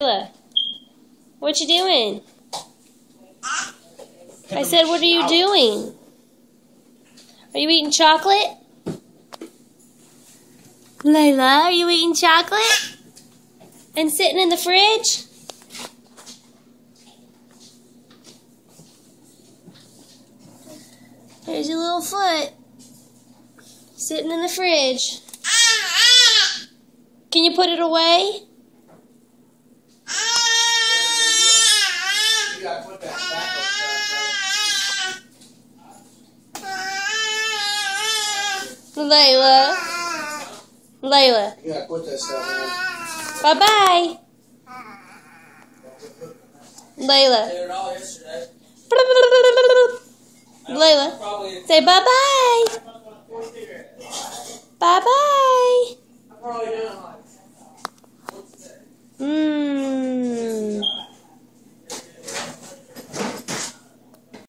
Layla, what you doing? I said, what are you doing? Are you eating chocolate? Layla, are you eating chocolate? And sitting in the fridge? There's your little foot. Sitting in the fridge. Can you put it away? You gotta put that tobacco stuff Layla. Layla. right. You gotta put that stuff Bye-bye. Layla. in. Did it all yesterday. Layla. Say bye-bye. Bye-bye. Probably done. Mmm.